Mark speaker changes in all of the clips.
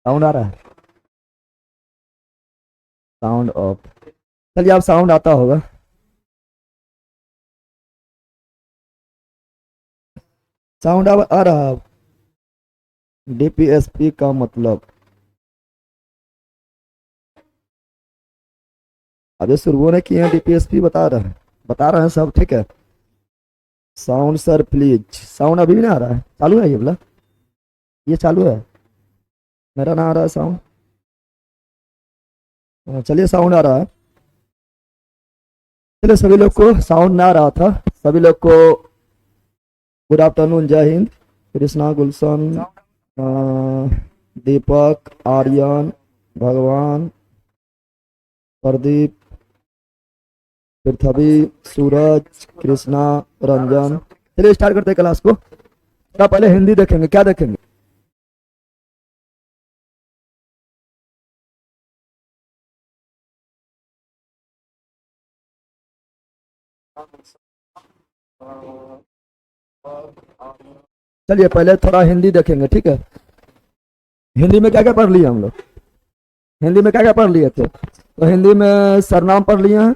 Speaker 1: Sound आ रहा है? Sound of. चलिए अब साउंड आता होगा। साउंड अब आ रहा है। डीपीएसपी का मतलब अभी शुरू ने किए हैं। डीपीएसपी बता रहे हैं सब ठीक है। Sound sir please. साउंड अभी भी नहीं आ रहा है? चालू है ये बोला? ये चालू है? मेरा ना आ रहा है साउंड। चलिए साउंड आ रहा है। चलिए सभी लोग को साउंड ना आ रहा था, सभी लोग को गुड आफ्टरनून, जय हिंद। कृष्णा, गुलशन, दीपक, आर्यन, भगवान, प्रदीप, पृथ्वी, सूरज, कृष्णा, रंजन। चलिए स्टार्ट करते हैं क्लास को। तो पहले हिंदी देखेंगे। क्या देखेंगे? चलिए पहले थोड़ा हिंदी देखेंगे ठीक है। हिंदी में क्या क्या पढ़ लिए हम लोग? हिंदी में क्या क्या पढ़ लिए थे? तो हिंदी में सरनाम पढ़ लिए हैं,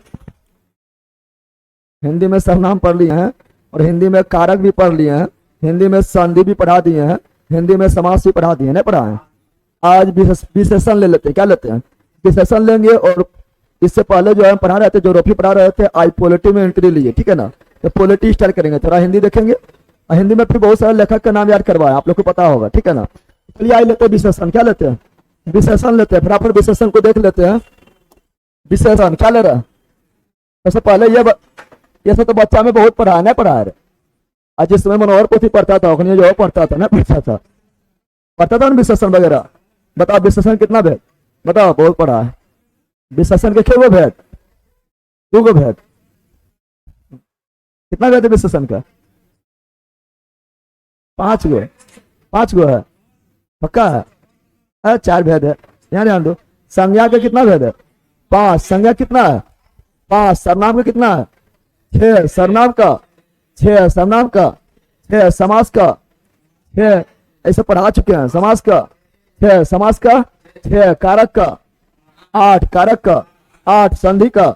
Speaker 1: हिंदी में सरनाम पढ़ लिए हैं, और हिंदी में कारक भी पढ़ लिए हैं, हिंदी में संधि भी पढ़ा दिए हैं, हिंदी में समास भी पढ़ा दिए हैं। नहीं पढ़ा है? आज विशेषण ले लेते हैं। क्या लेते हैं? विशेषण लेंगे। और इससे पहले जो हम पढ़ा रहे थे, ज्योग्राफी पढ़ा रहे थे, आज पॉलिटी में एंट्री लिए ठीक है ना। तो पॉलिटी स्टार्ट करेंगे, थोड़ा हिंदी देखेंगे। और हिंदी में फिर बहुत सारे लेखक का नाम याद करवाया, आप लोग को पता होगा ठीक है ना। चलिए आज लेते हैं विशेषण। क्या लेते हैं? विशेषण लेते हैं। फिर आप विशेषण को देख लेते हैं। विशेषण क्या ले रहा है? सबसे पहले ये सब तो बच्चा में बहुत पढ़ा है, नहीं पढ़ा है? आज जिस समय मनोहर पोथी पढ़ता था, जो पढ़ता था ना, पढ़ता था ना विशेषण वगैरह। बताओ विशेषण कितना भेद? बताओ। बहुत पढ़ा है। विशेषण के क्या भेद? 2 गो भेद। कितना भेद है विशेषण का? 5 गो। 5 गो है? पक्का है? 4 भेद है। यहाँ ध्यान दो। संज्ञा का कितना भेद है? 5। संज्ञा कितना है? 5। सर्वनाम का कितना है? 6। सर्वनाम का 6। सर्वनाम का 6। समास का 6। ऐसे पढ़ा चुके हैं। समास का 6। समास का 6। कारक का 8। कारक का 8। संधि का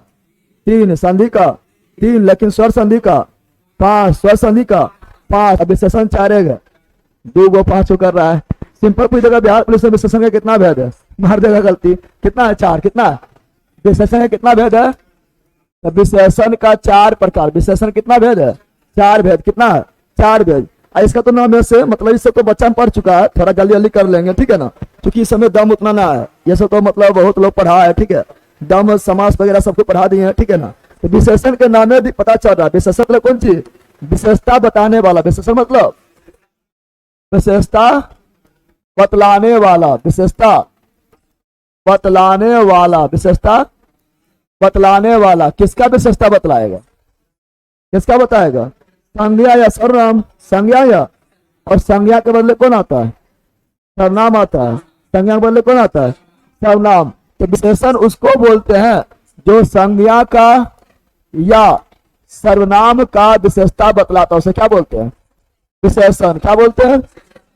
Speaker 1: 3। संधि का 3। लेकिन स्वर संधि का 5। स्वर संधि का 5। विशेषण 4 है। 2 गो 5 कर रहा है। सिंपल पूछेगा बिहार पुलिस में विशेषण का कितना भेद है? मार देगा गलती। कितना है? 4। कितना है? विशेषण का कितना भेद है? तो विशेषण का 4 प्रकार। विशेषण कितना भेद है? 4 भेद। कितना है? 4 भेद। इसका तो नाम से मतलब इससे तो बच्चा पढ़ चुका है, थोड़ा जल्दी जल्दी कर लेंगे ठीक है ना, क्योंकि इस समय दम उतना ना है। ये सब तो मतलब बहुत लोग पढ़ा है ठीक है। दम समास वगैरह सबको पढ़ा दिए हैं ठीक है ना। तो विशेषण के नाम में पता चल रहा है। विशेषण मतलब कौन चीज? विशेषता बताने वाला। विशेषण मतलब विशेषता बतलाने वाला। विशेषता बतलाने वाला। विशेषता बतलाने वाला। किसका विशेषता बतलाएगा? किसका बताएगा? संज्ञा या सर्वनाम? संज्ञा या, और संज्ञा के बदले कौन आता है? सर्वनाम आता है। संज्ञा के बदले कौन आता है? सर्वनाम। तो विशेषण उसको बोलते हैं जो संज्ञा का या सर्वनाम का विशेषता बतलाता है, उसे क्या बोलते हैं? विशेषण। क्या बोलते हैं?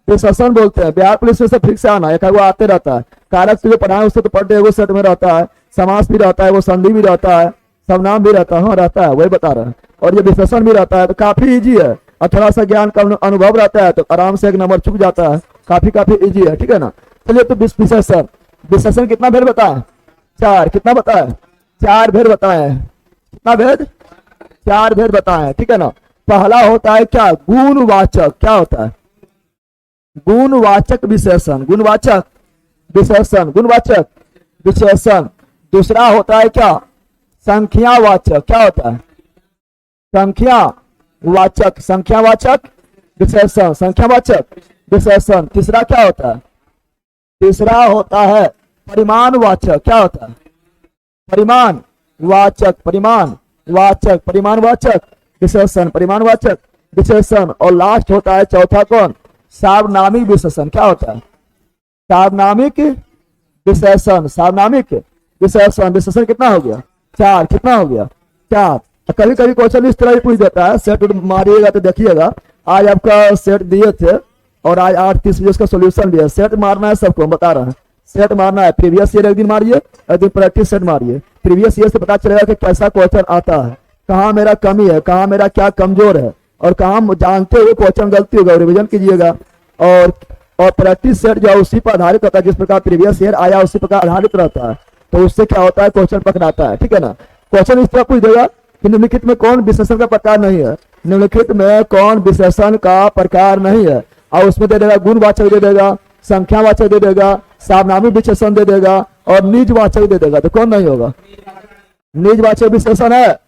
Speaker 1: विशेषण बोलते हैं। बिहार पुलिस से ठीक से आना, एक वो आते रहता है। कारक से जो पढ़ाए उससे तो पढ़ते वो सेट में रहता है, समास भी रहता है, वो संधि भी रहता है, सर्वनाम भी रहता है। हाँ रहता है, वही बता रहे हैं। और ये विशेषण भी रहता है, तो काफी इजी है। और थोड़ा सा ज्ञान का अनुभव रहता है तो आराम से 1 नंबर चुक जाता है। काफी इजी है ठीक है ना। चलिए तो विशेषण। विशेषण कितना भेद बताए? 4। कितना बताए? 4 भेद बताए। कितना भेद? 4 भेद बताए ठीक है ना। पहला होता है क्या? गुणवाचक। क्या होता है? गुणवाचक विशेषण। गुणवाचक विशेषण। गुणवाचक विशेषण। दूसरा होता है क्या? संख्यावाचक। क्या होता है? संख्यावाचक। संख्यावाचक विशेषण। संख्यावाचक विशेषण। तीसरा क्या होता है? तीसरा होता है परिमाणवाचक। क्या होता है? परिमाणवाचक। परिमाणवाचक। परिमाणवाचक विशेषण। परिमाणवाचक विशेषण। और लास्ट होता है चौथा कौन? सार्वनामिक विशेषण। क्या होता है? सार्वनामिक विशेषण। सार्वनामिक विशेषण। विशेषण कितना हो गया? 4। कितना हो गया? 4। कभी कभी क्वेश्चन इस तरह ही पूछ देता है, सेट मारिएगा तो देखिएगा। आज आपका सेट दिए थे और आज 8:30 बजे उसका सोल्यूशन भी है। सेट मारना है सबको, बता रहे हैं। सेट मारना है, प्रीवियस ईयर एक दिन मारिए, एक दिन प्रैक्टिस सेट मारिए। प्रीवियस ईयर से पता चलेगा कि कैसा क्वेश्चन आता है, कहाँ मेरा कमी है, कहाँ मेरा क्या कमजोर है, और कहाँ जानते हुए क्वेश्चन गलती होगा रिविजन कीजिएगा। और प्रैक्टिस सेट जो है उसी पर आधारित होता है, जिस प्रकार प्रीवियस ईयर आया उसी प्रकार आधारित रहता है, तो उससे क्या होता है क्वेश्चन पकड़ाता है। ठीक है ना। क्वेश्चन इस तरह पूछ देगा कि निम्नलिखित में कौन विशेषण का प्रकार नहीं है, निम्नलिखित में कौन विशेषण का प्रकार नहीं है, और उसमें दे देगा गुणवाचक दे देगा, संख्यावाचक दे देगा, सावनामी विशेषण दे देगा और निजवाचक दे देगा। तो कौन नहीं होगा? निजवाचक विशेषण है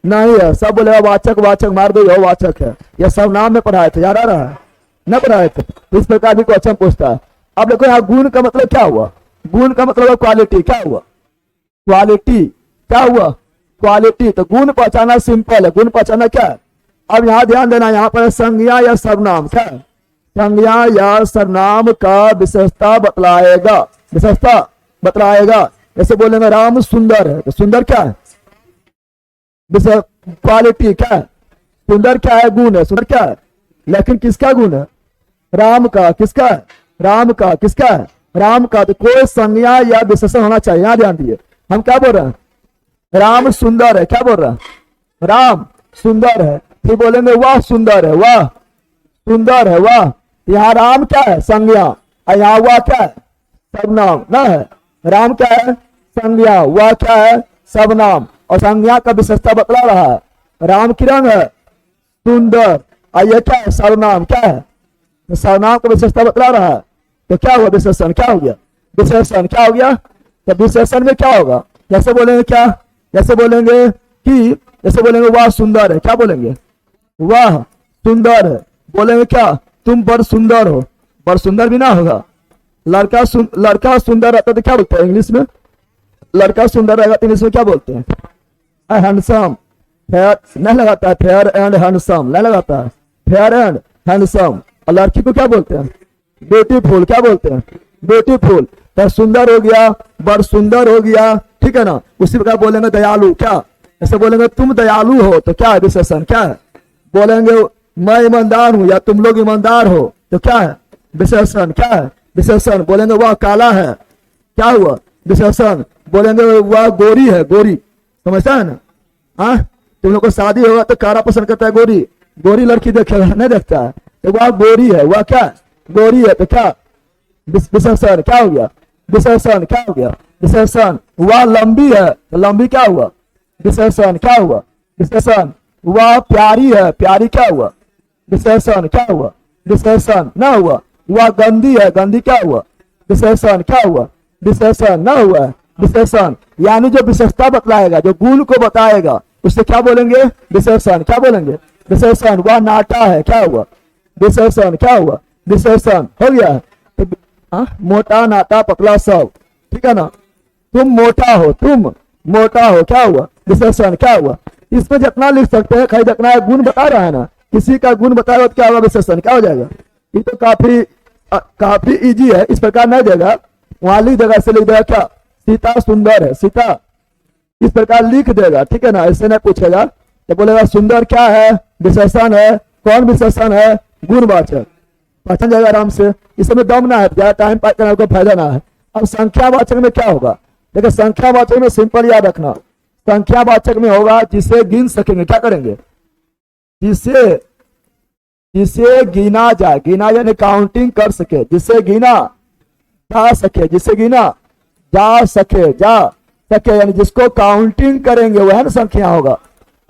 Speaker 1: नहीं है, सब बोलेगा वाचक वाचक मार दो, यह वाचक है। यह सब नाम में पढ़ाए थे, याद आ रहा है न पढ़ाए थे? इस प्रकार भी क्वेश्चन पूछता है। अब देखो यहाँ गुण का मतलब क्या हुआ? गुण का मतलब क्वालिटी। क्या हुआ? क्वालिटी। क्या हुआ? क्वालिटी। तो गुण पहचाना सिंपल है, गुण पहचाना क्या है? अब यहाँ ध्यान देना, यहाँ पर संज्ञा या सर्वनाम क्या है? संज्ञा या सर्वनाम का विशेषता बतलाएगा, विशेषता बतलाएगा। जैसे बोलेंगे राम सुंदर है, तो सुंदर क्या है? क्वालिटी क्या है? सुंदर क्या है? गुण है। सुंदर क्या है? लेकिन किसका गुण है? राम का। किसका है? राम का। किसका है? राम का। तो कोई संज्ञा या विशेषण होना चाहिए। यहाँ ध्यान दिए, हम क्या बोल रहे हैं? राम सुंदर है। क्या बोल रहे हैं? राम सुंदर है। फिर बोलेंगे वाह सुंदर है, वाह सुंदर है, वाह। यहाँ राम क्या है? संज्ञा, और यहाँ वाह क्या है? सर्वनाम ना है। राम क्या है? संज्ञा, वाह क्या है? सर्वनाम। और संज्ञा का विशेषता बतला रहा है। राम की रंग है सुंदर, और ये क्या है? सर्वनाम। क्या है? तो सर्वनाम का विशेषता बतला रहा है। तो क्या हुआ? विशेषण। क्या हो गया? विशेषण। क्या हो गया? तो विशेषण में क्या होगा? जैसे बोलेंगे क्या? जैसे बोलेंगे कि, जैसे बोलेंगे वाह सुंदर है। क्या बोलेंगे? वाह सुंदर है। बोलेंगे क्या? तुम बड़ सुंदर हो। बड़ सुंदर भी ना होगा। लड़का सुंदर रहता तो क्या बोलते हैं इंग्लिश में? लड़का सुंदर रहेगा तो इंग्लिश में क्या बोलते हैं? हैंडसम। फेयर नहीं लगाता है, फेयर एंड हैंडसम नहीं लगाता है, फेयर एंड हैंडसम। और लड़की को क्या बोलते हैं? ब्यूटीफुल। क्या बोलते हैं? ब्यूटीफुल। तो सुंदर हो गया, बड़ सुंदर हो गया। ठीक है ना। उसी प्रकार बोलेंगे दयालु। क्या? ऐसे बोलेंगे तुम दयालु हो, तो क्या है? विशेषण। क्या है? बोलेंगे मैं ईमानदार हूं या तुम लोग ईमानदार हो, तो क्या है? विशेषण। क्या है? विशेषण। बोलेंगे वह काला है। क्या हुआ? विशेषण। बोलेंगे वह गोरी है, गोरी। समझता है ना? हाँ, तुम लोग को शादी होगा तो काला पसंद करता है, गोरी। गोरी लड़की देखेगा, नहीं देखता है, तो वह गोरी है। वह क्या? गोरी है। तो क्या? विशेषण। क्या हो गया? विशेषण। क्या हो गया? विशेषण। वह लंबी है, तो लंबी क्या हुआ? विशेषण। क्या हुआ? विशेषण। वह प्यारी है। प्यारी क्या हुआ? विशेषण। क्या हुआ? विशेषण। ना हुआ। वह गंदी है। गंदी क्या हुआ? विशेषण। क्या हुआ? विशेषण। ना हुआ विशेषण। यानी जो विशेषता बतलाएगा, जो गुण को बताएगा, उससे क्या बोलेंगे? विशेषण। क्या बोलेंगे? विशेषण। वह नाटा है। क्या हुआ? विशेषण। क्या हुआ? विशेषण। हो गया। तो मोटा नाटा पतला सब। ठीक है ना। तुम मोटा हो, तुम मोटा हो। क्या हुआ? विशेषण। क्या हुआ? इसमें जितना लिख सकते हैं, खाली जितना गुण बता रहा है ना, किसी का गुण बताएगा तो क्या होगा? विशेषण। क्या हो जाएगा? ये तो काफी इजी है। इस प्रकार नहीं देगा, वहां लिख देगा। ऐसे लिख देगा क्या? सीता सुंदर है। सीता इस प्रकार लिख देगा। ठीक है ना। ऐसे नहीं पूछेगा, तो बोलेगा सुंदर क्या है? विशेषण है। कौन विशेषण है? गुणवाचक। पहचान जाएगा आराम से। इसमें दम ना है, ज्यादा टाइम पास करने को फायदा ना है। अब संख्यावाचक में क्या होगा? देखिए संख्यावाचक में सिंपल याद रखना, संख्यावाचक में होगा जिसे गिन सकेंगे। क्या करेंगे? जिसे गिना जाए। गिना यानी काउंटिंग कर सके, जिसे गिना जा सके, जिसे गिना जा सके, यानी जिसको काउंटिंग करेंगे वह ना संख्या होगा,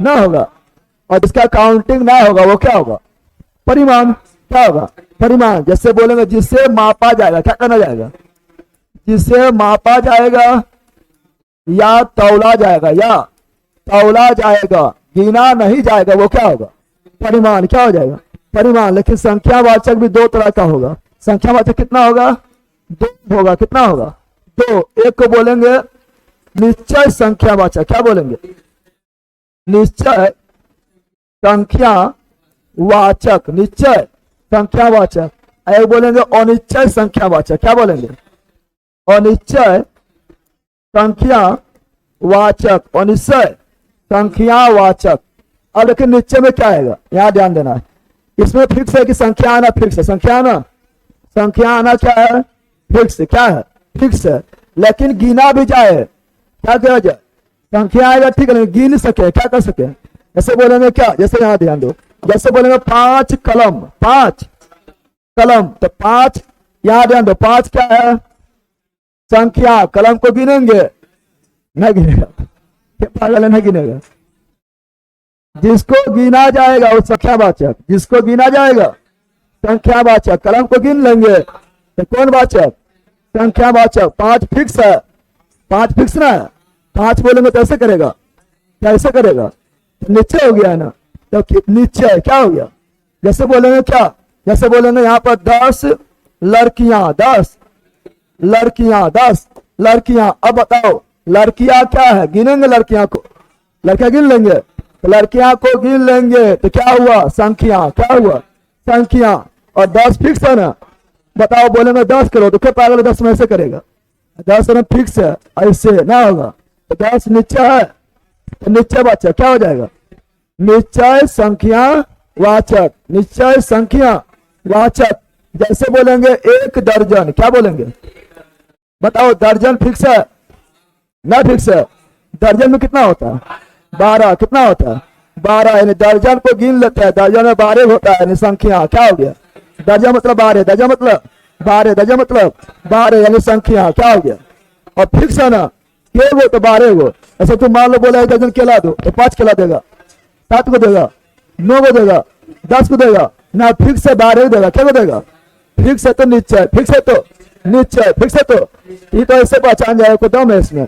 Speaker 1: ना होगा। और जिसका काउंटिंग ना होगा वो क्या होगा? परिमाण। क्या होगा? परिमाण। जैसे बोलेंगे जिसे मापा जाएगा। क्या करना जाएगा? जिसे मापा जाएगा या तौला जाएगा, या तौला जाएगा, गिना नहीं जाएगा, वो क्या होगा? परिमाण। क्या हो जाएगा? परिमाण। लेकिन संख्यावाचक भी दो तरह का होगा। संख्यावाचक कितना होगा? दो होगा। कितना होगा? दो। एक को बोलेंगे निश्चय संख्यावाचक। क्या बोलेंगे? निश्चय संख्यावाचक। निश्चय संख्यावाचक। एक बोलेंगे अनिश्चय संख्यावाचक। क्या बोलेंगे? अनिश्चय संख्यावाचक। अनिश्चय संख्यावाचक। अब देखिए निश्चय में क्या आएगा, यहाँ ध्यान देना है। इसमें फिक्स है कि संख्या आना फिक्स है। संख्या आना क्या है? फिक्स। क्या है? फिक्स है, लेकिन गिना भी जाए क्या किया जाए, संख्या आएगा ठीक है, लेकिन गिन सके, क्या कर सके। जैसे बोलेंगे क्या, जैसे यहाँ ध्यान दो, जैसे बोलेंगे 5 कलम, 5 कलम, तो 5 यहाँ ध्यान दो, 5 क्या है संख्या, कलम को गिनेंगे नहीं गिनेगा, क्या पागल है, नहीं गिनेगा। जिसको गिना जाएगा वो संख्यावाचक, जिसको गिना जाएगा संख्यावाचक, कलम को गिन लेंगे तो कौन वाचक, संख्यावाचक। 5 फिक्स है, 5 फिक्स ना है, 5 बोलेंगे तो ऐसे करेगा, कैसे करेगा, तो नीचे हो गया ना, तो नीचे क्या हो गया। जैसे बोलेंगे क्या, जैसे बोलेंगे यहाँ पर 10 लड़कियां, 10 लड़कियां, 10 लड़कियां। अब बताओ लड़कियां क्या है, गिनेंगे लड़कियां को, लड़कियां गिन लेंगे, तो लड़कियां को गिन लेंगे तो क्या हुआ संख्या, क्या हुआ संख्या। और 10 फिक्स है ना, बताओ बोलेंगे 10 करो तो क्या पागल 10 में ऐसे करेगा, 10 में फिक्स है, ऐसे ना होगा। तो 10 नीचे है, तो नीचे वाचक क्या हो जाएगा, निश्चय संख्या वाचक, निश्चय संख्या वाचक। जैसे बोलेंगे 1 दर्जन, क्या बोलेंगे बताओ, दर्जन फिक्स है ना, फिक्स है। दर्जन में कितना होता है 12, कितना होता है 12, यानी दर्जन को गिन लेते हैं, दर्जन में 12 होता है, यानी संख्या क्या हो गया, दर्जन मतलब 12, दर्जन मतलब 12, दर्जन मतलब 12, यानी संख्या क्या हो गया। और फिक्स है ना, के वो तो 12 गो, ऐसे तुम मान लो बोला 1 दर्जन केला दो तो 5 केला देगा, 7 को देगा, 9 को देगा, 10 को देगा ना, फिक्स है 12 देगा, क्या को देगा, फिक्स है तो निश्चय, फिक्स है तो निश्चय, फिक्स है तो ये तो ऐसे पहचान जाएगा, दम है इसमें।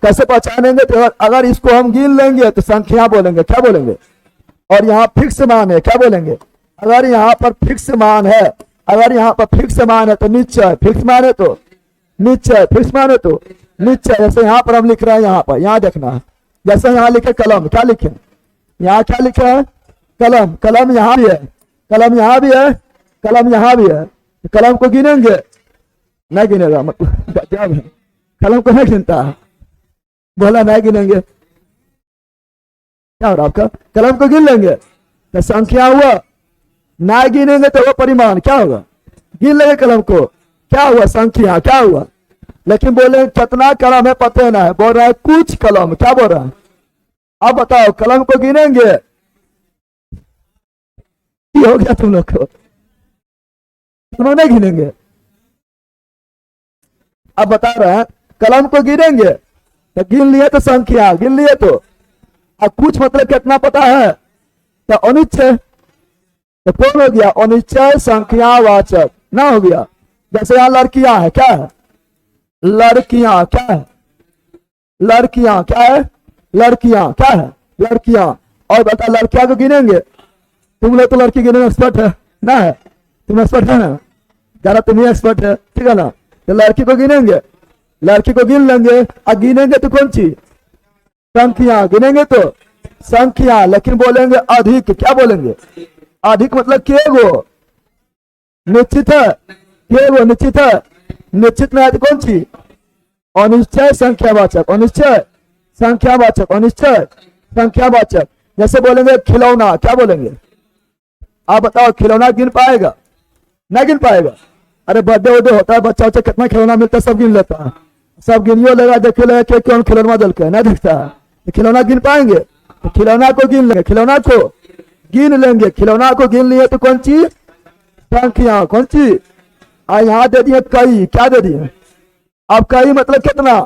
Speaker 1: कैसे पहचानेंगे, तो अगर इसको हम गिन लेंगे तो संख्या बोलेंगे, क्या बोलेंगे। और यहाँ फिक्स मान है, क्या बोलेंगे, अगर यहाँ पर फिक्स मान है, अगर यहाँ पर फिक्स मान है तो निश्चय, फिक्स मान है तो निश्चय, फिक्स मान है तो निश्चय। जैसे यहाँ पर हम लिख रहे हैं, यहाँ पर यहाँ देखना है, जैसे यहाँ लिखे कलम, क्या लिखे यहाँ, क्या लिखे है कलम, कलम यहाँ भी है, कलम यहाँ भी है, कलम यहाँ भी है, कलम को गिनेंगे नहीं गिनेगा, मतलब जब कलम को नहीं गिनता है, बोला नहीं गिनेंगे, क्या हो रहा आपका, कलम को गिन लेंगे तो संख्या हुआ, ना गिनेंगे तो वो परिमाण क्या होगा, गिन लेंगे कलम को क्या हुआ संख्या, क्या हुआ। लेकिन बोले कितना कलम है पता ना है, बोल रहा है कुछ कलम, क्या बोल रहा है। अब बताओ कलम को गिनेंगे, हो गया तुम लोग को, कलम नहीं गिनेंगे। अब बता रहे हैं कलम को गिनेंगे तो गिन लिए तो संख्या, गिन लिए तो, अब कुछ मतलब कितना पता है तो अनिश्चय, तो कौन हो गया अनिश्चय संख्या वाचक ना हो गया। जैसे यहाँ लड़कियां है, क्या है लड़कियां, क्या है लड़कियां, क्या है लड़कियां, क्या है लड़कियां। और बता लड़कियां को गिनेंगे, तुम लोग तो लड़की गिनने में एक्सपर्ट है ना, है तुम एक्सपर्ट है ना, ज्यादा तुम ही एक्सपर्ट है, ठीक है ना। तो लड़की को गिनेंगे, लड़की को गिन लेंगे, और गिनेंगे तो कौन चीज संख्या, गिनेंगे तो संख्या। लेकिन बोलेंगे अधिक, क्या बोलेंगे अधिक मतलब के गो निश्चित है, के गो निश्चित है, निश्चित में है तो कौन चीज अनिश्चय संख्यावाचक, अनिश्चय संख्यावाचक, अनिश्चय संख्यावाचक। जैसे बोलेंगे खिलौना, क्या बोलेंगे आप बताओ, खिलौना गिन पाएगा नहीं गिन पाएगा। अरे बर्थडे वर्डे होता है, बच्चा बच्चा कितना खिलौना मिलता है सब गिन लेता है, सब गिनियो लेगा, देखियो लेगा कि कौन खिलौना दल के नहीं दिखता है, तो खिलौना गिन पाएंगे, तो खिलौना को गिन लेंगे, खिलौना को गिन लेंगे, खिलौना को गिन लिए तो कौन चीज संख्या, कौन चीज। यहाँ दे दिए कई, क्या दे दिए अब कई मतलब कितना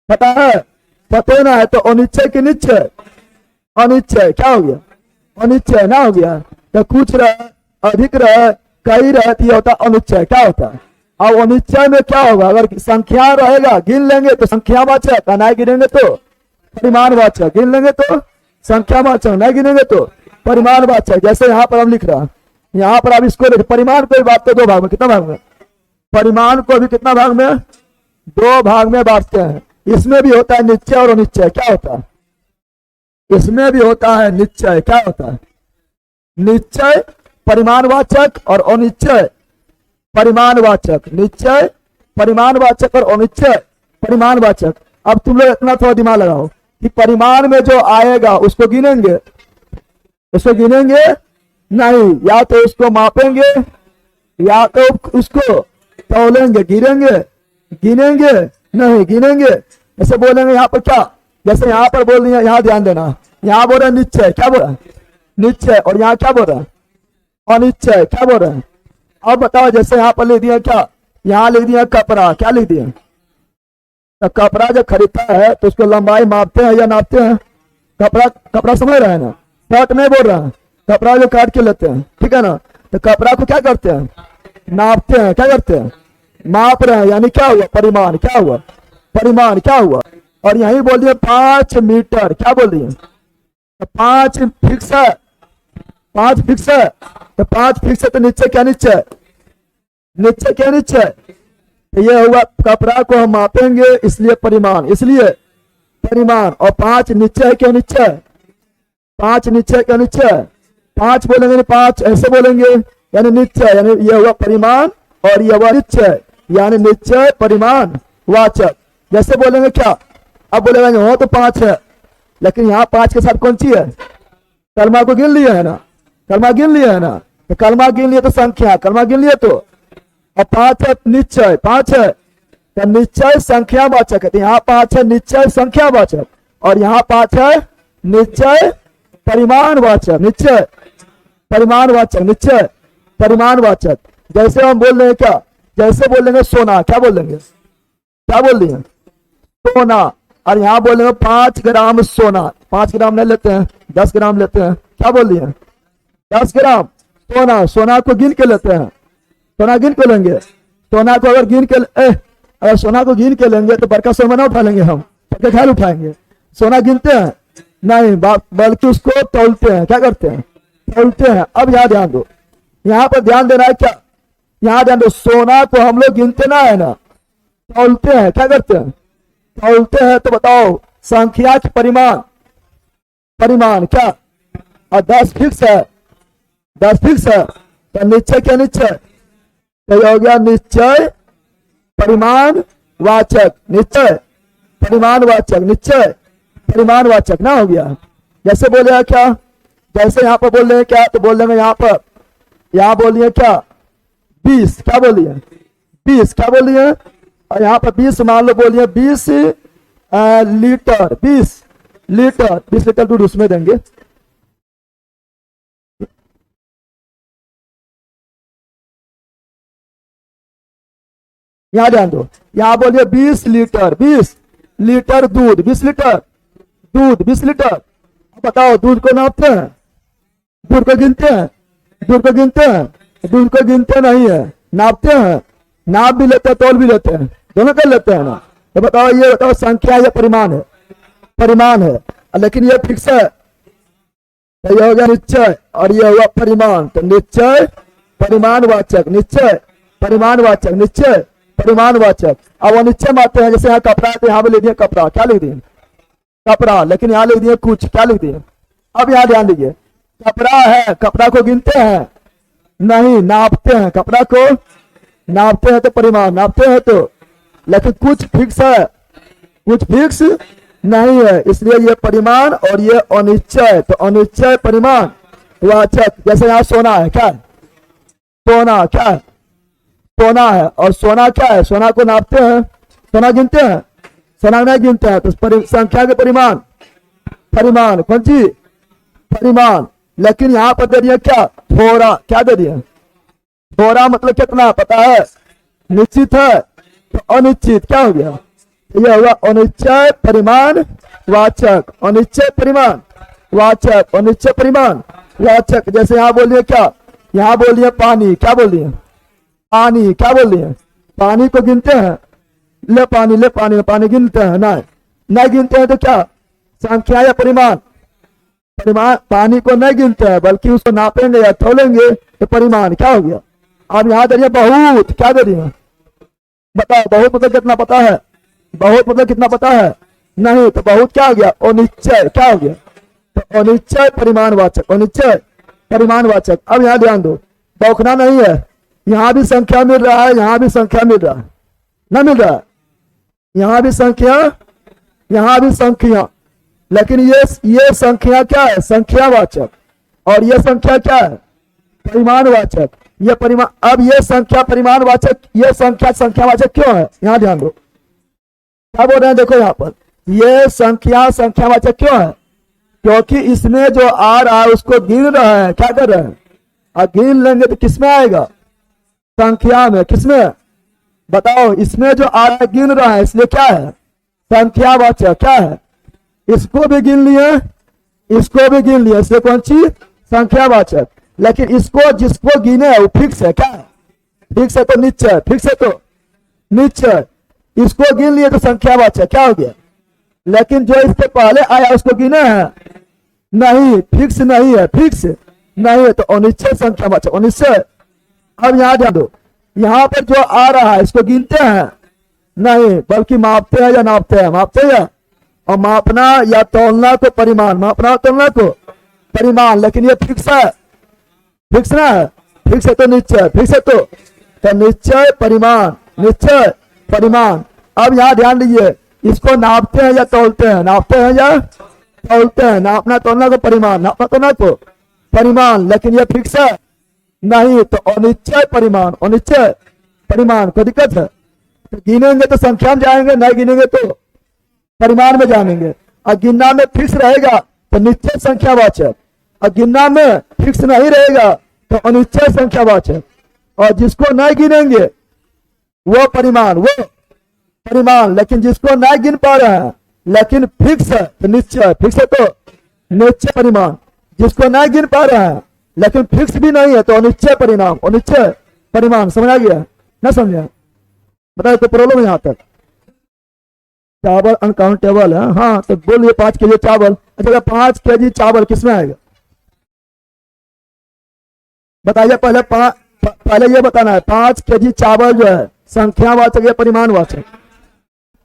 Speaker 1: पता है, पता ना है तो अनिश्चय के निश्चय, अनिश्चय क्या हो गया अनिश्चय ना हो गया। तो कुछ रहे अधिक रहे कई रहती होता अनिश्चय, क्या होता है। अब अनिश्चय में क्या होगा, अगर संख्या रहेगा गिन लेंगे तो संख्या वाचक, नहीं गिनेंगे तो परिमाण वाचक, गिन लेंगे तो संख्या वाचक, नहीं गिनेंगे तो परिमाण वाचक। जैसे यहाँ पर हम लिख रहा, यहाँ पर आप इसको लिख, परिमाण को बात तो 2 भाग में, कितना भाग में परिमाण को भी कितना भाग में 2 भाग में बांटते हैं। इसमें भी होता है निश्चय और अनिश्चय, क्या होता है इसमें भी होता है निश्चय, क्या होता है निश्चय परिमाणवाचक और अनिश्चय परिमाणवाचक, निश्चय परिमाणवाचक और अनिश्चय परिमाणवाचक। अब तुम लोग इतना थोड़ा दिमाग लगाओ कि परिमाण में जो आएगा उसको गिनेंगे, उसको गिनेंगे नहीं, या तो उसको मापेंगे या तो उसको तौलेंगे, गिनेंगे, गिनेंगे नहीं, गिनेंगे। ऐसे बोलेंगे यहाँ पर क्या, जैसे यहाँ पर बोल दिया, यहाँ ध्यान देना, यहाँ बोल रहे निश्चय, क्या बोल रहा है निश्चय, और यहाँ क्या बोल रहा है अनिश्चय, क्या बोल रहे हैं। अब बताओ, जैसे यहाँ पर लिख दिया क्या, यहाँ लिख दिया कपड़ा, क्या लिख दिया, तो कपड़ा जब खरीदता है तो उसको लंबाई मापते हैं या नापते हैं, कपड़ा कपड़ा समझ रहे हैं ना, शर्ट नहीं बोल रहा है, कपड़ा जो काट के लेते हैं, ठीक है ना, तो कपड़ा को क्या करते हैं, नापते हैं, क्या करते हैं, माप रहे हैं, यानी क्या हुआ परिमाण, क्या हुआ परिमाण, क्या हुआ। और यही बोल दिए 5 मीटर, क्या बोल दिए, तो 5 फिक्स है, 5 फिक्स है, तो 5 फिक्स है, तो नीचे क्या, नीचे नीचे क्या, नीचे, तो ये हुआ कपड़ा को हम मापेंगे इसलिए परिमाण, इसलिए परिमाण। और 5 नीचे है, क्यों नीचे, 5 नीचे, क्यों नीचे, 5 बोलेंगे 5 ऐसे बोलेंगे, यानी नीचे, यानी ये हुआ परिमाण और ये हुआ नीचे, यानी नीचे परिमाण वाचक। जैसे बोलेंगे क्या, अब बोलेंगे हो तो 5 है, लेकिन यहाँ 5 के साथ कौन सी है, कलमा को गिन लिया है ना, कलमा गिन लिया है ना, तो कलमा गिन लिया तो संख्या, कलमा गिन लिया तो, और 5 है निश्चय, 5 है तो निश्चय संख्या वाचक है, तो यहाँ 5 है निश्चय संख्या वाचक, और यहाँ 5 है निश्चय परिमाण वाचक, निश्चय परिमाण वाचक, निश्चय परिमाण वाचक। जैसे हम बोल रहे हैं क्या, जैसे बोलेंगे सोना, क्या बोलेंगे, क्या बोल रही है सोना, और यहाँ बोलेंगे 5 ग्राम सोना, 5 ग्राम नहीं लेते हैं, 10 ग्राम लेते हैं, क्या बोल रही है 10 ग्राम सोना, सोना को गिन के लेते हैं, सोना गिन के लेंगे, सोना को अगर गिन के अगर सोना को गिन के लेंगे तो बड़का सोना ना उठा लेंगे, हम सबके ख्याल उठाएंगे, सोना गिनते हैं नहीं, बल्कि उसको तौलते हैं, क्या करते हैं तौलते हैं। अब यहाँ ध्यान दो, यहाँ पर ध्यान देना है क्या, यहाँ ध्यान दो, सोना को हम लोग गिनते ना है ना, तौलते हैं, क्या करते हैं तौलते हैं। तो बताओ संख्या की परिमाण, परिमाण क्या, और 10 फिक्स है, 10 फिक्स है, तो निश्चय क्या, निश्चय, तो हो गया निश्चय परिमाण वाचक, निश्चय परिमाण वाचक, निश्चय परिमाण वाचक ना हो गया। जैसे बोले क्या, जैसे यहाँ पर बोल रहे हैं क्या, तो बोल रहे यहाँ पर, यहाँ बोलिए क्या 20, क्या बोलिए 20, क्या बोलिए, और यहाँ पर 20 मान लो बोलिए 20 लीटर, 20 लीटर, 20 लीटर दूध उसमें देंगे, यहाँ ध्यान दो, यहाँ बोलिए 20 लीटर, 20 लीटर दूध, 20 लीटर दूध, 20 लीटर। बताओ दूध को नापते हैं, दूध को गिनते हैं, दूध को गिनते हैं, दूध को गिनते नहीं है, नापते हैं, नाप भी लेते हैं, तौल भी लेते हैं, दोनों कर लेते हैं ना। तो बताओ ये बताओ संख्या या परिमाण है, परिमाण है, लेकिन ये फिक्स है, तो ये हो गया निश्चय और ये हुआ परिमाण, तो निश्चय परिमाण वाचक, निश्चय परिमाण वाचक, निश्चय परिमाण वाचक। अब वो निश्चय मानते हैं, जैसे यहाँ कपड़ा है तो यहाँ पे लिख दिया कपड़ा, क्या लिख दिए कपड़ा, लेकिन यहाँ लिख दिए कुछ, क्या लिख दिए। अब यहाँ ध्यान दीजिए, कपड़ा है, कपड़ा को गिनते हैं नहीं, नापते हैं, कपड़ा को नापते हैं तो परिमाण नापते हैं तो, लेकिन कुछ फिक्स है, कुछ फिक्स नहीं है, इसलिए ये परिमाण और ये अनिश्चय, तो अनिश्चय परिमाण वाचक। जैसे यहाँ सोना है, क्या सोना, क्या सोना है, और सोना क्या है, सोना को नापते हैं, सोना गिनते हैं, सोना नहीं गिनते हैं, तो संख्या के परिमाण, परिमाण कौन सी परिमाण। लेकिन यहाँ पर दे दिया क्या थोड़ा, क्या दे दिया थोड़ा, मतलब कितना पता है, निश्चित है तो अनिश्चित, क्या हो गया यह हुआ अनिश्चय परिमाण वाचक, अनिश्चय परिमाण वाचक, अनिश्चय परिमाण वाचक। जैसे यहाँ बोलिए क्या, यहाँ बोलिए पानी, क्या बोलिए पानी, क्या बोलिए पानी को गिनते हैं, ले पानी, ले पानी, पानी गिनते हैं ना, नहीं गिनते हैं तो क्या संख्या या परिमाण, परिमाण पानी को नहीं गिनते हैं बल्कि उसको नापेंगे या तौलेंगे तो परिमाण, क्या हो गया। अब यहाँ दे बहुत, क्या दे दिया बताओ, बहुत मतलब कितना पता है, बहुत मतलब कितना पता है नहीं, तो बहुत क्या हो गया अनिश्चय, क्या हो गया तो अनिश्चय परिमाण वाचक, अनिश्चय परिमाण वाचक। अब यहाँ ध्यान दो, बौखना नहीं है, यहाँ भी संख्या मिल रहा है, यहाँ भी संख्या मिल रहा है, ना मिल रहा है, यहाँ भी संख्या, यहाँ भी संख्या, लेकिन ये संख्या क्या है संख्या वाचक, और ये संख्या क्या है परिमाणवाचक, ये परिमाण। अब ये संख्या परिमाणवाचक, ये संख्या संख्यावाचक क्यों है, यहां ध्यान दो क्या बोल रहे हैं। देखो यहाँ पर ये संख्या संख्यावाचक क्यों है, क्योंकि इसमें जो आ रहा है उसको गिन रहा है, क्या कर रहे हैं, और गिन लेंगे तो किसमें आएगा, संख्या में। किसमें बताओ, इसमें जो आ रहा है गिन रहा है, इसलिए क्या है, संख्यावाचक। क्या है, इसको भी गिन लिए, इसको भी गिन लिए, इसलिए कौन सी, संख्यावाचक। लेकिन इसको जिसको गिने है वो फिक्स है, क्या है, फिक्स है तो निश्चय, फिक्स है तो निश्चय। इसको गिन लिए तो संख्यावाचक, क्या हो गया। लेकिन जो इसके पहले आया उसको गिने हैं, नहीं, फिक्स नहीं है, फिक्स नहीं है तो अनिश्चय संख्यावाचक, अनिश्चय। अब यहां ध्यान दो, यहां पर जो आ रहा है इसको गिनते हैं नहीं, बल्कि मापते हैं या नापते हैं, मापते हैं। और मापना या तोलना को परिमाण, मापना तोलना को परिमाण। लेकिन ये फिक्स है, फिक्स ना है, फिक्स है तो निश्चय, फिक्स है तो निश्चय परिमाण, निश्चय परिमाण। अब यहां ध्यान दीजिए, इसको नापते हैं या तोलते हैं, नापते हैं या तोलते हैं, नापना तोलना को परिमाण, नापना तोलना को परिमाण। लेकिन ये फिक्स है नहीं तो अनिश्चय परिमाण, अनिश्चय परिमाण। कोई दिक्कत है, तो गिनेंगे तो संख्या में जाएंगे, नहीं गिनेंगे तो परिमाण में जाएंगे। और गिनना में फिक्स रहेगा तो निश्चय संख्यावाचक, और गिनना में फिक्स नहीं रहेगा तो अनिश्चय संख्यावाचक। और जिसको नहीं गिनेंगे वो परिमाण, वो परिमाण। लेकिन जिसको नहीं गिन पा रहे हैं लेकिन फिक्स है तो निश्चय, फिक्स है तो निश्चय परिमाण। जिसको नहीं गिन पा रहे हैं लेकिन फिक्स भी नहीं है तो अनिश्चय परिणाम, अनिश्चय परिमाण। समझ आ गया ना, समझा, बताए तो प्रॉब्लम यहां तक। चावल अनकाउंटेबल है, हाँ तो बोलिए 5 केजी चावल। अच्छा 5 केजी चावल किसमें आएगा, बताइए। पहले ये बताना है 5 केजी चावल जो है संख्यावाचक या परिमाणवाचक।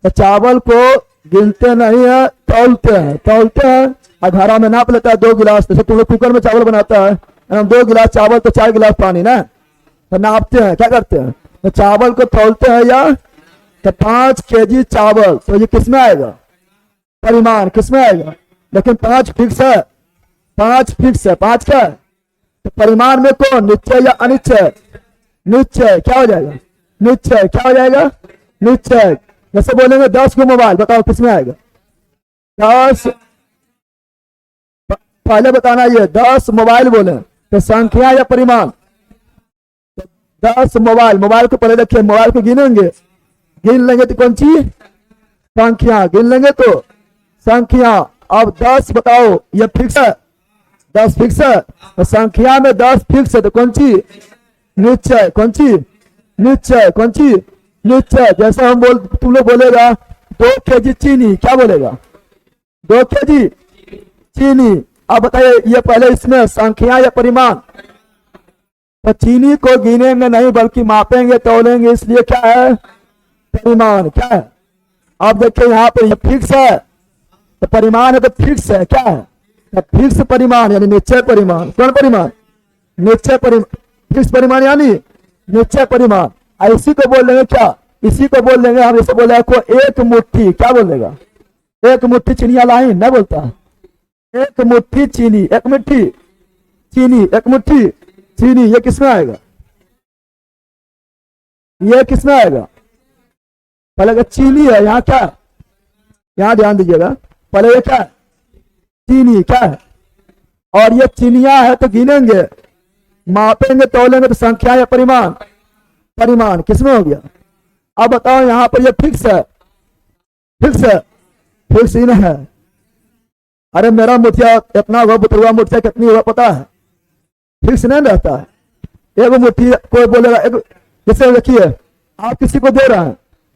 Speaker 1: तो चावल को गिनते नहीं है, तौलते हैं, तौलते हैं और घड़ा में नाप लेता है 2 गिलास। जैसे तुम लोग कुकर में चावल बनाता है, 2 गिलास चावल तो 4 गिलास पानी ना, तो नापते हैं, क्या करते हैं, तो चावल को तौलते हैं। या तो 5 केजी चावल, तो ये किसमें आएगा, परिमाण, किसमें आएगा। लेकिन 5 फिक्स है, 5 फिक्स है, 5 क्या है, तो परिमाण में कौन, निश्चय या अनिश्चय, निश्चय। क्या हो जाएगा, निश्चय। क्या हो जाएगा, निश्चय। जैसे बोलेंगे 10 को मोबाइल, बताओ किसमें आएगा, 10। पहले बताना ये 10 मोबाइल बोले तो संख्या या परिमाण, 10 मोबाइल, मोबाइल को पहले देखिए, मोबाइल को गिनेंगे, गिन लेंगे तो कौन सी, संख्या, गिन लेंगे तो संख्या। अब 10 बताओ, ये फिक्स है, 10 फिक्स है, तो संख्या में 10 फिक्स है तो कौन सी, निश्चय, कौन सी, निश्चय, कौन सी, निश्चय। जैसे हम तुम लोग बोलेगा 2 केजी चीनी, क्या बोलेगा, 2 केजी चीनी। अब बताइए ये पहले इसमें संख्या या परिमाण, तो चीनी को गिनेंगे नहीं बल्कि मापेंगे, तौलेंगे, इसलिए क्या है, परिमाण। क्या है, अब देखिए यहाँ पे ये फिक्स है तो परिमाण है, तो फिक्स है, क्या है, तो फिक्स परिमाण यानी निश्चय परिमाण। कौन परिमाण, निश्चय परिमाण, फिक्स परिमाण यानी निश्चय परिमाण। इसी को बोल देंगे क्या, इसी को बोल देंगे हम, जैसे बोले को 1 मुट्ठी, क्या बोलेगा, 1 मुट्ठी चीनी लाइन, नहीं बोलता, 1 मुट्ठी चीनी, 1 मुट्ठी चीनी, 1 मुट्ठी चीनी। ये किसमें आएगा, ये किसमें आएगा, पहले अगर चीनी है, यहाँ क्या, यहाँ ध्यान दीजिएगा, पहले ये क्या है, चीनी, क्या है, और ये चीनियां है तो गिनेंगे, मापेंगे, तौलेंगे तो संख्या या परिमाण, परिमाण किसमें हो गया। अब बताओ यहाँ पर ये फिक्स है, फिक्स है, फिक्स ही नहीं है। अरे मेरा मुठिया इतना होगा, बुतरुआ मुठिया कितनी होगा पता है, फिक्स नहीं रहता है। एक मुट्ठी कोई बोलेगा, एक जैसे देखिए आप किसी को दे रहे हैं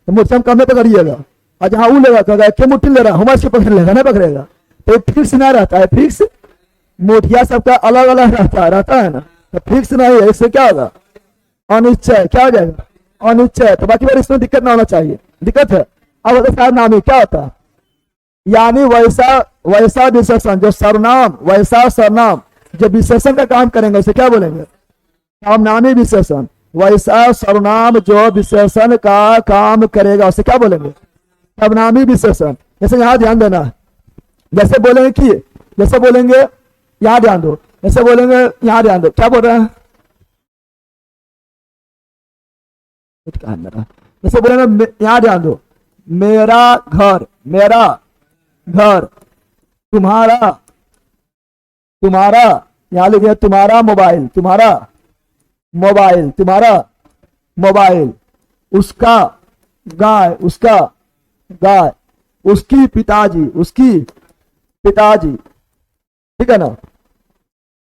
Speaker 1: तो मुठ्ठी कम में पकड़िएगा, और जहाँ वो लेगा कहेगा क्या मुट्ठी ले रहा है, हमारे से पकड़ लेगा, नहीं पकड़ेगा, तो फिक्स नहीं रहता है। फिक्स मुठिया सबका अलग अलग रहता है ना, तो फिक्स नहीं है, इससे क्या होगा, अनिश्चय। क्या हो जाएगा, अनिश्चय। तो बाकी बार इसमें दिक्कत ना होना चाहिए, दिक्कत है। अब सर्वनामी क्या होता है, यानी वैसा विशेषण जो सर्वनाम, वैसा सर्वनाम जो विशेषण का काम करेंगे उसे क्या बोलेंगे, सर्वनामी विशेषण। वैसा सर्वनाम जो विशेषण का काम करेगा उसे क्या बोलेंगे, सर्वनामी विशेषण। जैसे यहाँ ध्यान देना, जैसे बोलेंगे कि, जैसे बोलेंगे यहाँ ध्यान दो, जैसे बोलेंगे यहाँ ध्यान दो, क्या बोल रहे हैं, कुछ कहा मेरा, जैसे बोलेंगे यहाँ ध्यान दो, मेरा घर, मेरा घर, तुम्हारा, तुम्हारा, यहां लिखिए तुम्हारा मोबाइल, तुम्हारा मोबाइल, तुम्हारा मोबाइल, उसका गाय, उसका गाय, उसकी पिताजी, उसकी पिताजी, ठीक है ना।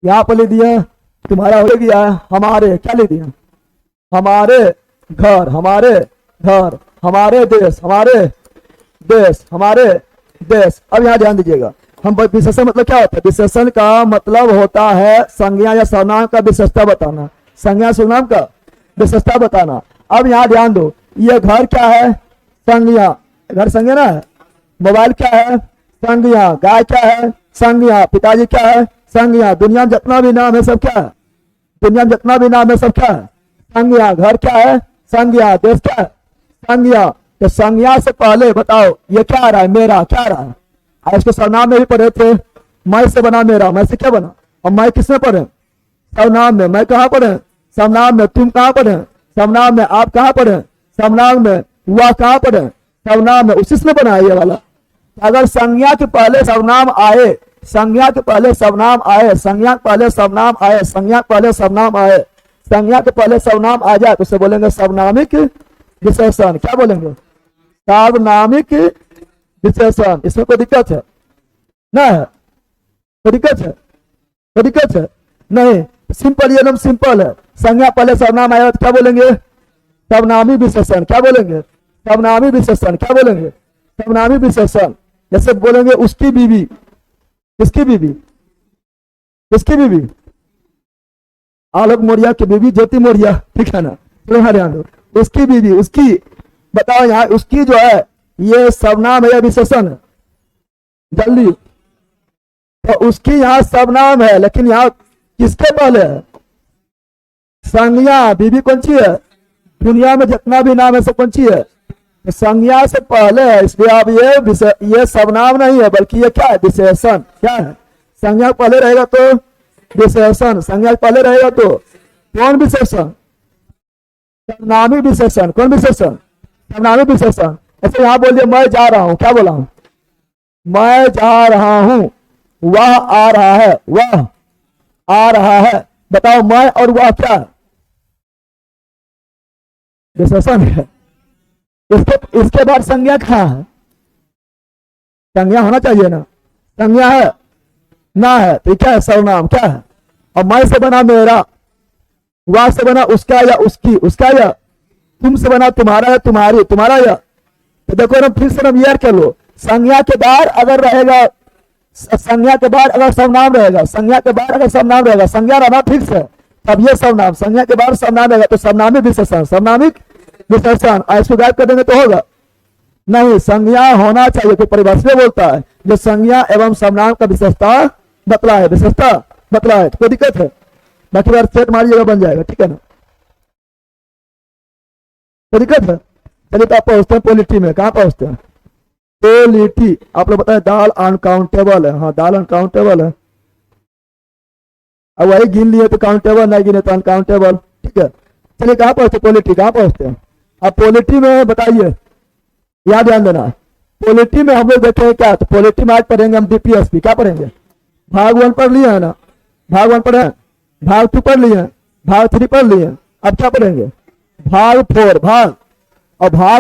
Speaker 1: यहां पर लिख दिया तुम्हारा हो गया, हमारे क्या लिख दिया, हमारे घर, हमारे घर, हमारे देश, हमारे देश, हमारे देश। अब यहां ध्यान दीजिएगा, हम विशेषण मतलब क्या होता है, विशेषण का मतलब होता है संज्ञा या सर्वनाम का विशेषता बताना, संज्ञा सर्वनाम का विशेषता बताना। अब यहां ध्यान दो, ये घर क्या है, संज्ञा, घर संज्ञा ना है, मोबाइल क्या है, संज्ञा, गाय क्या है, संज्ञा, पिताजी क्या है, संज्ञा, दुनिया में जितना भी नाम है सब क्या है, दुनिया में जितना भी नाम है सब क्या है, संज्ञा, घर क्या है, संज्ञा, देश क्या है, संज्ञा। तो संज्ञा से पहले बताओ ये क्या आ रहा है, मेरा क्या आ रहा है, इसको सर्वनाम में भी पढ़े थे, मैं से बना मेरा, मैं से क्या बना, और मैं किसमें पढ़े, सर्वनाम में, मैं कहाँ पढ़े, सर्वनाम में, तुम कहाँ पढ़े, सर्वनाम में, आप कहाँ पढ़े, सर्वनाम में, वह कहाँ पढ़े, सर्वनाम में, उसी से बना ये वाला। अगर संज्ञा के पहले सर्वनाम आए, संज्ञा के पहले सर्वनाम आए, संज्ञा के पहले सर्वनाम आए, संज्ञा के पहले सर्वनाम आए, संज्ञा के पहले सर्वनाम आ जाए तो उसे बोलेंगे सर्वनामिक विशेषण। क्या बोलेंगे, सर्वनामिक विशेषण। इसमें कोई दिक्कत है ना, है कोई दिक्कत है, कोई दिक्कत है नहीं, सिंपल, ये एकदम सिंपल है। संज्ञा पहले सर्वनाम आया तो क्या बोलेंगे, सर्वनामी विशेषण। क्या बोलेंगे, सर्वनामी विशेषण। क्या बोलेंगे, सर्वनामी विशेषण। जैसे बोलेंगे उसकी बीवी, किसकी बीवी, किसकी बीवी, आलोक मौर्य की बीवी ज्योति मौर्य, ठीक है ना। चलो हाँ ध्यान दो, उसकी बीवी, उसकी, बताओ यहाँ उसकी जो है ये सर्वनाम है या विशेषण है, जल्दी। तो उसकी यहाँ सर्वनाम है, लेकिन यहाँ किसके पहले है, संज्ञा। बीवी कौन सी है, दुनिया में जितना भी नाम है सब कौन सी है, तो संज्ञा से पहले है, इसलिए अब ये सर्वनाम नहीं है बल्कि ये क्या है, विशेषण। क्या है, संज्ञा पहले रहेगा तो विशेषण, संज्ञा पहले रहेगा तो कौन विशेषण, सर्वनामी विशेषण। कौन विशेषण, सर्वनामी विशेषण। ऐसे यहां बोलिए मैं जा रहा हूं, क्या बोला हूं, मैं जा रहा हूं, वह आ रहा है, वह आ रहा है। बताओ मैं और वह क्या है, विशेषण है। इसके बाद संज्ञा कहाँ है, संज्ञा होना चाहिए ना, संज्ञा है ना, है तो क्या है, सर्वनाम। क्या है, और मैं से बना मेरा, वह से बना उसका या उसकी, उसका या, तुम से बना तुम्हारा या तुम्हारी, तुम्हारा या। तो देखो ना फिर से हम याद कर लो, संज्ञा के बाद अगर रहेगा, संज्ञा के बाद अगर सर्वनाम रहेगा, संज्ञा के बाद अगर सर्वनाम रहेगा, संज्ञा रहना फिक्स है, तब ये सर्वनाम, संज्ञा के बाद सर्वनाम रहेगा तो सर्वनामी विशेषण, सर्वनामिक विशेषण। इसको गायब कर देंगे तो होगा नहीं, संज्ञा होना चाहिए। कोई परिभाषा बोलता है जो संज्ञा एवं सर्वनाम का विशेषता बतला है, विशेषता बतला है, तो कोई दिक्कत है, बाकी बार सेट मारिएगा बन जाएगा, ठीक है ना, कोई दिक्कत है। चलिए तो आप पहुंचते हैं पोलिटी में, कहाँ पहुंचते हैं, पोलिटी। आप लोग बताए दाल अनकाउंटेबल है, हाँ दाल अनकाउंटेबल है, अब वही गिन लिए तो काउंटेबल, नहीं गिने तो अनकाउंटेबल, ठीक है। चलिए कहाँ पहुंचते, पोलिटी कहाँ पहुंचते हैं। अब पोलिटी में बताइए, याद ध्यान देना, पोलिटी में हम लोग देखें क्या, तो पोलिटी में आज पढ़ेंगे हम डीपीएसपी। क्या पढ़ेंगे, भाग 1 पढ़ लिए है ना, भाग 1 पढ़े, भाग 2 पढ़ लिए, भाग 3 पढ़ लिए, अब क्या पढ़ेंगे, भाग 4, भाग और भाग